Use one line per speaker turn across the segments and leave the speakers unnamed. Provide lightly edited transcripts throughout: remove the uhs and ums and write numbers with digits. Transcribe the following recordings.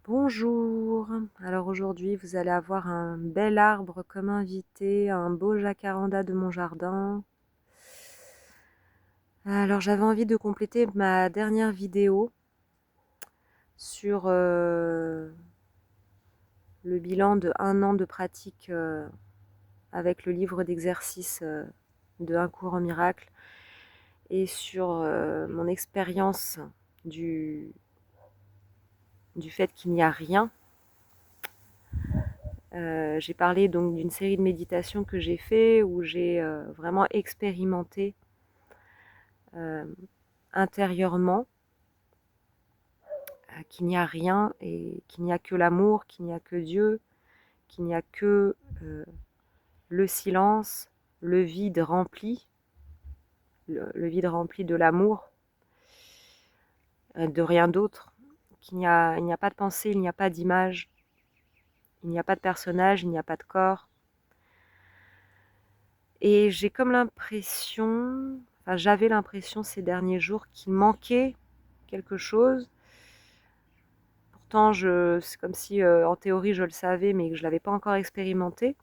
Bonjour, alors aujourd'hui vous allez avoir un bel arbre comme invité, un beau jacaranda de mon jardin. Alors j'avais envie de compléter ma dernière vidéo sur le bilan de 1 an de pratique avec le livre d'exercices de Un cours en miracle et sur mon expérience du, du fait qu'il n'y a rien. J'ai parlé donc d'une série de méditations que j'ai fait où j'ai vraiment expérimenté intérieurement qu'il n'y a rien et qu'il n'y a que l'amour, qu'il n'y a que Dieu, qu'il n'y a que le silence, le vide rempli, le vide rempli de l'amour, de rien d'autre, il n'y a pas de pensée, il n'y a pas d'image, il n'y a pas de personnage, il n'y a pas de corps. Et j'ai comme l'impression, enfin j'avais l'impression ces derniers jours qu'il manquait quelque chose. Pourtant, c'est comme si en théorie je le savais, mais que je ne l'avais pas encore expérimenté.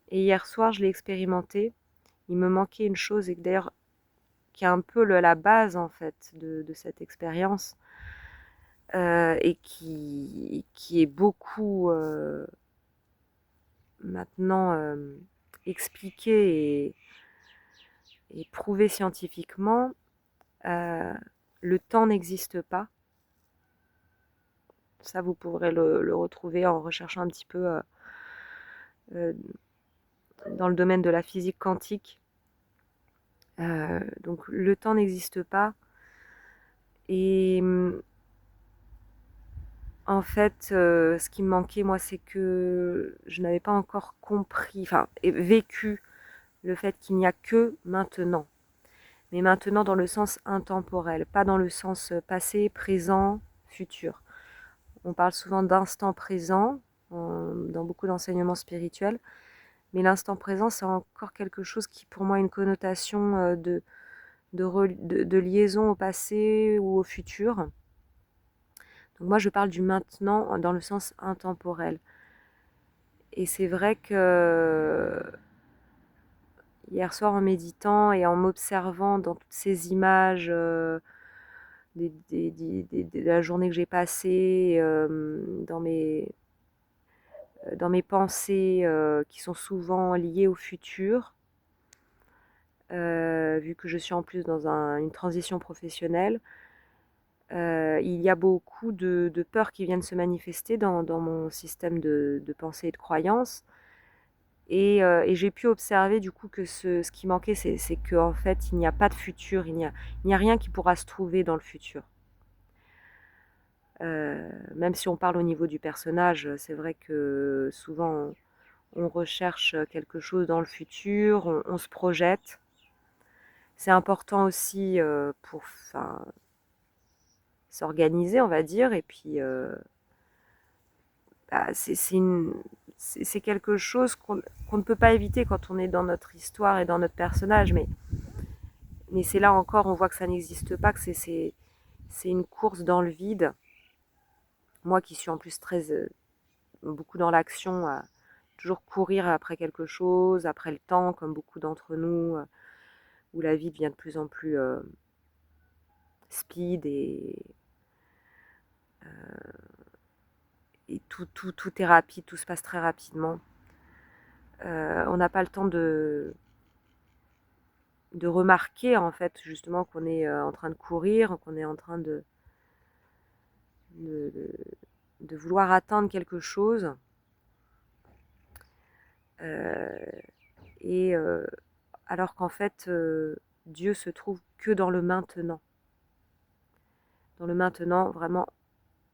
Et hier soir, je l'ai expérimenté. Il me manquait une chose, et d'ailleurs, qui est un peu la base en fait de cette expérience, et qui est beaucoup maintenant expliqué et prouvé scientifiquement. Le temps n'existe pas. Ça, vous pourrez le retrouver en recherchant un petit peu euh, dans le domaine de la physique quantique. Donc le temps n'existe pas. Et en fait, ce qui me manquait, moi, c'est que je n'avais pas encore compris, enfin, et vécu le fait qu'il n'y a que maintenant. Mais maintenant dans le sens intemporel, pas dans le sens passé, présent, futur. On parle souvent d'instant présent dans beaucoup d'enseignements spirituels, mais l'instant présent, c'est encore quelque chose qui, pour moi, a une connotation de liaison au passé ou au futur. Donc moi, je parle du maintenant dans le sens intemporel. Et c'est vrai que hier soir, en méditant et en m'observant dans toutes ces images de la journée que j'ai passée, dans mes pensées qui sont souvent liées au futur, vu que je suis en plus dans une transition professionnelle, il y a beaucoup de peurs qui viennent se manifester dans mon système de pensée et de croyance. Et j'ai pu observer du coup que ce qui manquait, c'est qu'en fait, il n'y a pas de futur, il n'y a rien qui pourra se trouver dans le futur. Même si on parle au niveau du personnage, c'est vrai que souvent on recherche quelque chose dans le futur, on se projette. C'est important aussi pour s'organiser, on va dire, et puis bah, c'est quelque chose qu'on ne peut pas éviter quand on est dans notre histoire et dans notre personnage, mais c'est là encore, on voit que ça n'existe pas, que c'est une course dans le vide. Moi qui suis en plus beaucoup dans l'action, à toujours courir après quelque chose, après le temps, comme beaucoup d'entre nous, où la vie devient de plus en plus speed et tout est rapide, tout se passe très rapidement. On n'a pas le temps de remarquer en fait justement qu'on est en train de courir, qu'on est en train de, de, de vouloir atteindre quelque chose. Euh, et alors qu'en fait, Dieu se trouve que dans le maintenant. Dans le maintenant, vraiment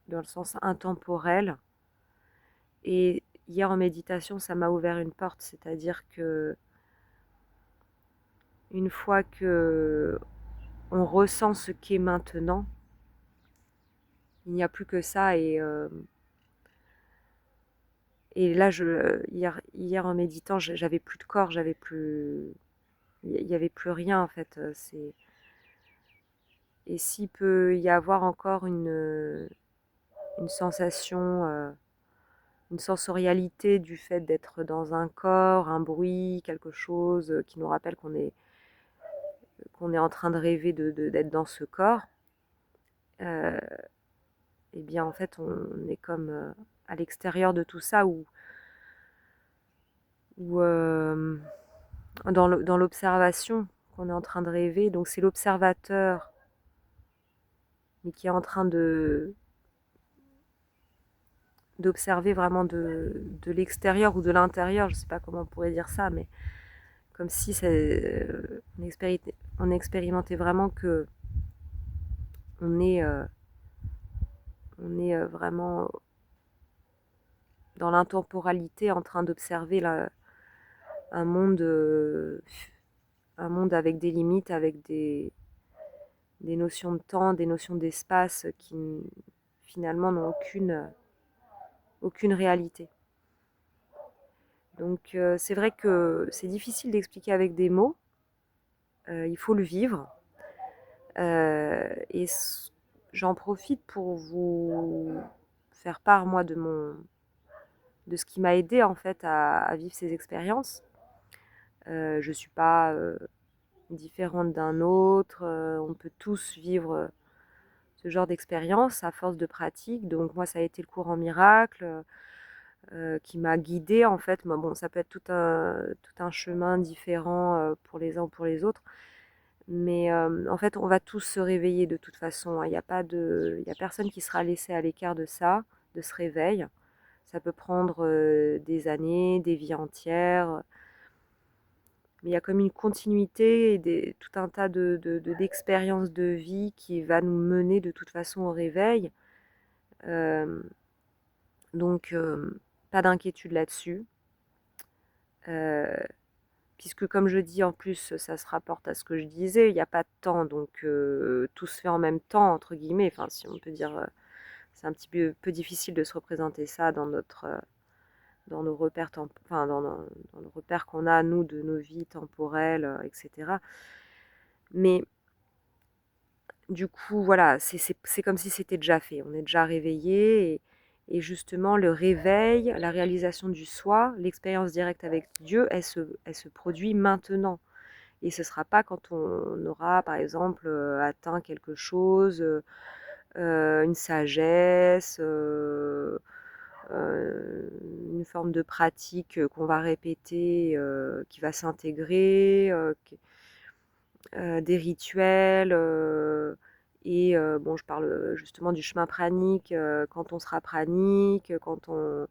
dans le sens intemporel. Et hier en méditation, ça m'a ouvert une porte, c'est-à-dire que une fois que on ressent ce qu'est maintenant, il n'y a plus que ça. Et là, hier en méditant, j'avais plus de corps, il y avait plus rien en fait. Et s'il peut y avoir encore une sensation, une sensorialité du fait d'être dans un corps, un bruit, quelque chose qui nous rappelle qu'on est en train de rêver d'être dans ce corps. Euh, eh bien en fait on est comme à l'extérieur de tout ça ou dans l'observation qu'on est en train de rêver. Donc c'est l'observateur, mais qui est en train d'observer vraiment de l'extérieur ou de l'intérieur, je ne sais pas comment on pourrait dire ça, mais comme si on expérimentait vraiment que on est, vraiment dans l'intemporalité en train d'observer un monde, un monde avec des limites, avec des notions de temps, des notions d'espace qui finalement n'ont aucune réalité. Donc c'est vrai que c'est difficile d'expliquer avec des mots, il faut le vivre. Et j'en profite pour vous faire part, moi, de ce qui m'a aidé en fait à vivre ces expériences. Je ne suis pas différente d'un autre, on peut tous vivre ce genre d'expérience à force de pratique. Donc moi, ça a été le cours en miracle qui m'a guidée en fait. Mais bon, ça peut être tout un chemin différent pour les uns ou pour les autres. Mais en fait, on va tous se réveiller de toute façon. Il n'y a pas il y a personne qui sera laissé à l'écart de ça, de ce réveil. Ça peut prendre des années, des vies entières. Mais il y a comme une continuité et tout un tas d'expériences de vie qui va nous mener de toute façon au réveil. Euh, donc, pas d'inquiétude là-dessus. Euh, Puisque comme je dis, en plus, ça se rapporte à ce que je disais, il n'y a pas de temps, donc tout se fait en même temps, entre guillemets. Enfin, si on peut dire, c'est un petit peu difficile de se représenter ça dans nos repères, enfin, dans nos repères qu'on a, nous, de nos vies temporelles, etc. Mais du coup, voilà, c'est comme si c'était déjà fait. On est déjà réveillé et justement, le réveil, la réalisation du soi, l'expérience directe avec Dieu, elle se produit maintenant. Et ce ne sera pas quand on aura, par exemple, atteint quelque chose, une sagesse, une forme de pratique qu'on va répéter, qui va s'intégrer, des rituels. Et bon, je parle justement du chemin pranique, quand on sera pranique, quand on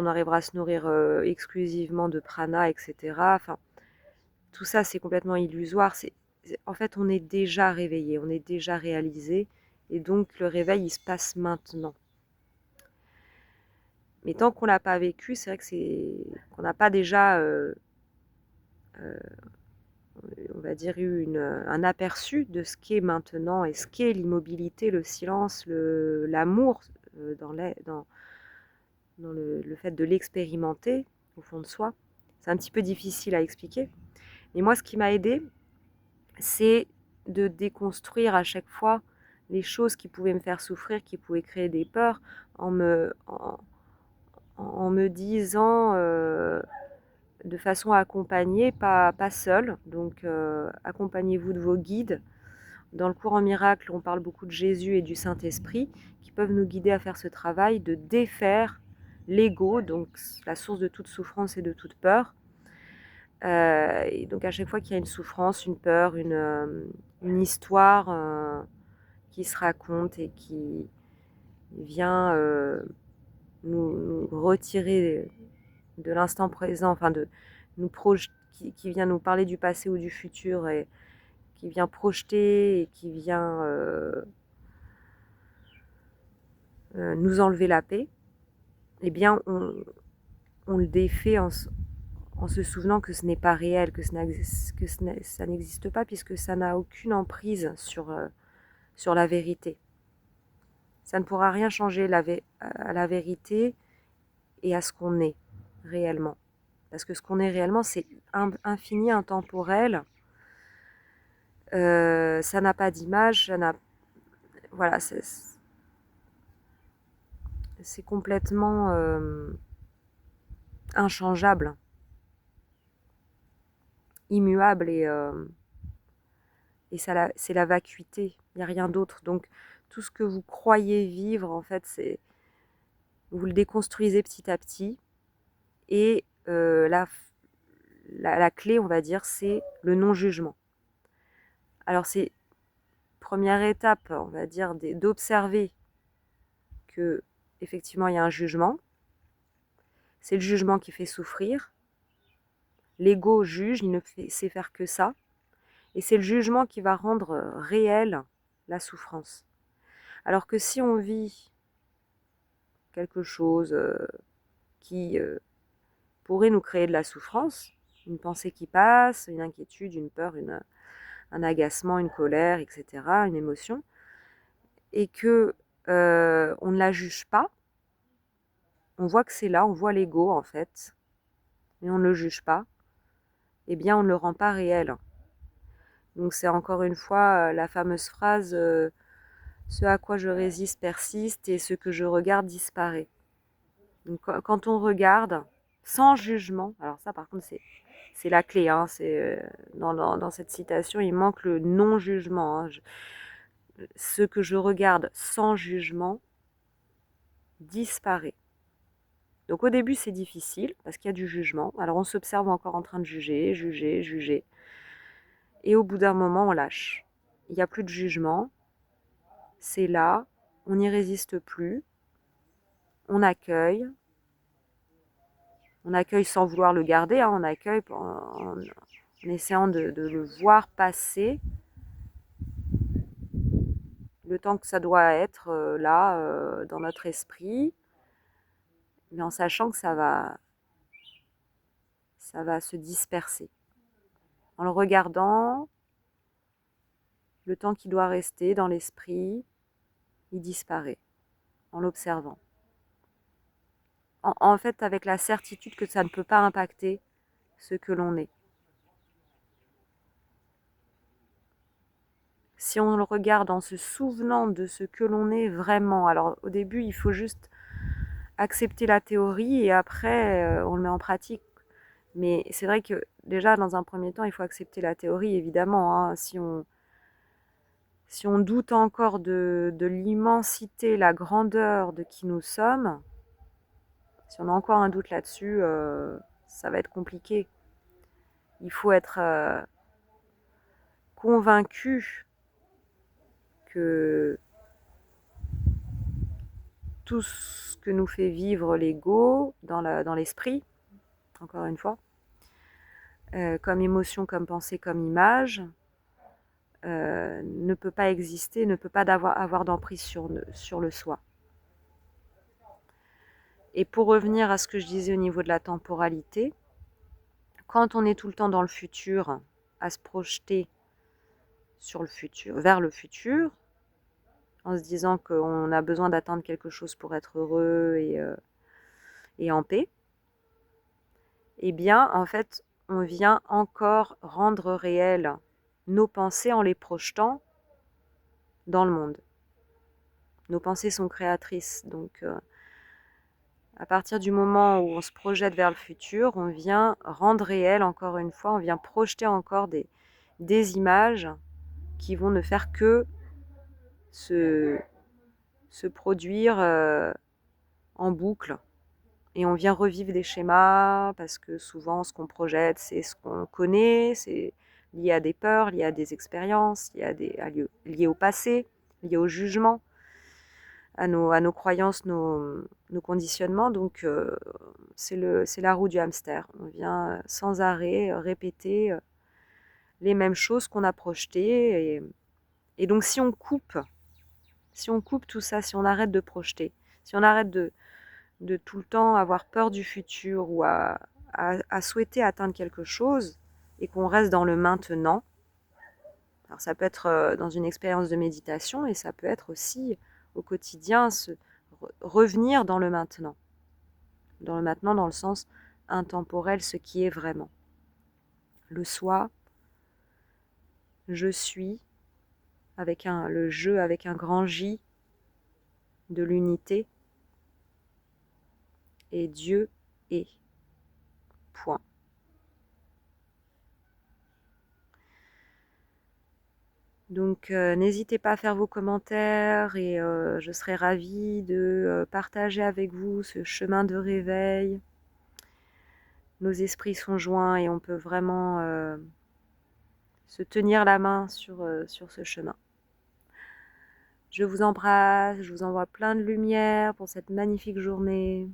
arrivera à se nourrir exclusivement de prana, etc. Enfin, tout ça, c'est complètement illusoire. En fait, on est déjà réveillé, on est déjà réalisé. Et donc, le réveil, il se passe maintenant. Mais tant qu'on ne l'a pas vécu, c'est vrai qu'on n'a pas déjà, euh, on va dire, eu un aperçu de ce qu'est maintenant et ce qu'est l'immobilité, le silence, l'amour dans le fait de l'expérimenter au fond de soi. C'est un petit peu difficile à expliquer. Mais moi, ce qui m'a aidé, c'est de déconstruire à chaque fois les choses qui pouvaient me faire souffrir, qui pouvaient créer des peurs, en me disant de façon accompagnée, pas seule. Donc accompagnez-vous de vos guides. Dans le cours en miracle, on parle beaucoup de Jésus et du Saint-Esprit qui peuvent nous guider à faire ce travail de défaire l'ego, donc la source de toute souffrance et de toute peur. Et donc à chaque fois qu'il y a une souffrance, une peur, une histoire qui se raconte et qui vient nous retirer de l'instant présent, enfin de qui vient nous parler du passé ou du futur et qui vient projeter et qui vient nous enlever la paix, eh bien on le défait en se souvenant que ce n'est pas réel, que ça n'existe pas, puisque ça n'a aucune emprise sur la vérité. Ça ne pourra rien changer à la vérité et à ce qu'on est réellement. Parce que ce qu'on est réellement, c'est infini, intemporel. Ça n'a pas d'image, voilà, c'est complètement inchangeable, immuable et ça, c'est la vacuité, il n'y a rien d'autre. Donc tout ce que vous croyez vivre, en fait, vous le déconstruisez petit à petit et la clé, on va dire, c'est le non-jugement. Alors c'est première étape, on va dire, d'observer que effectivement il y a un jugement. C'est le jugement qui fait souffrir. L'ego juge, il ne sait faire que ça. Et c'est le jugement qui va rendre réelle la souffrance. Alors que si on vit quelque chose qui pourrait nous créer de la souffrance, une pensée qui passe, une inquiétude, une peur, un agacement, une colère, etc., une émotion, et que on ne la juge pas, on voit que c'est là, on voit l'ego en fait, mais on ne le juge pas, eh bien on ne le rend pas réel. Donc c'est encore une fois la fameuse phrase ce à quoi je résiste persiste et ce que je regarde disparaît. Donc quand on regarde sans jugement, alors ça par contre c'est la clé, hein, dans cette citation il manque le non-jugement. Hein. Ce que je regarde sans jugement disparaît. Donc au début c'est difficile parce qu'il y a du jugement. Alors on s'observe encore en train de juger. Et au bout d'un moment on lâche. Il n'y a plus de jugement. C'est là, on n'y résiste plus. On accueille sans vouloir le garder, hein, on accueille en essayant de le voir passer le temps que ça doit être là dans notre esprit, mais en sachant que ça va se disperser. En le regardant, le temps qui doit rester dans l'esprit, il disparaît, en l'observant. En fait, avec la certitude que ça ne peut pas impacter ce que l'on est. Si on le regarde en se souvenant de ce que l'on est vraiment, alors au début, il faut juste accepter la théorie et après, on le met en pratique. Mais c'est vrai que déjà, dans un premier temps, il faut accepter la théorie, évidemment. Hein. Si on doute encore de l'immensité, la grandeur de qui nous sommes, si on a encore un doute là-dessus, ça va être compliqué. Il faut être convaincu que tout ce que nous fait vivre l'ego dans l'esprit, encore une fois, comme émotion, comme pensée, comme image, ne peut pas exister, ne peut pas avoir d'emprise sur le soi. Et pour revenir à ce que je disais au niveau de la temporalité, quand on est tout le temps dans le futur, à se projeter sur le futur, vers le futur, en se disant qu'on a besoin d'atteindre quelque chose pour être heureux et en paix, eh bien, en fait, on vient encore rendre réel nos pensées en les projetant dans le monde. Nos pensées sont créatrices, donc à partir du moment où on se projette vers le futur, on vient rendre réel, encore une fois, on vient projeter encore des images qui vont ne faire que se produire en boucle. Et on vient revivre des schémas parce que souvent ce qu'on projette, c'est ce qu'on connaît, c'est lié à des peurs, lié à des expériences, lié au passé, lié au jugement, à nos croyances, nos conditionnements. Donc c'est la roue du hamster. On vient sans arrêt répéter les mêmes choses qu'on a projetées. Et donc si on coupe tout ça, si on arrête de projeter, si on arrête de tout le temps avoir peur du futur ou à souhaiter atteindre quelque chose et qu'on reste dans le maintenant. Alors ça peut être dans une expérience de méditation et ça peut être aussi au quotidien revenir dans le maintenant. Dans le maintenant dans le sens intemporel, ce qui est vraiment. Le soi, je suis, avec le je avec un grand J de l'unité, et Dieu est. Point. Donc n'hésitez pas à faire vos commentaires et je serai ravie de partager avec vous ce chemin de réveil. Nos esprits sont joints et on peut vraiment se tenir la main sur ce chemin. Je vous embrasse, je vous envoie plein de lumière pour cette magnifique journée.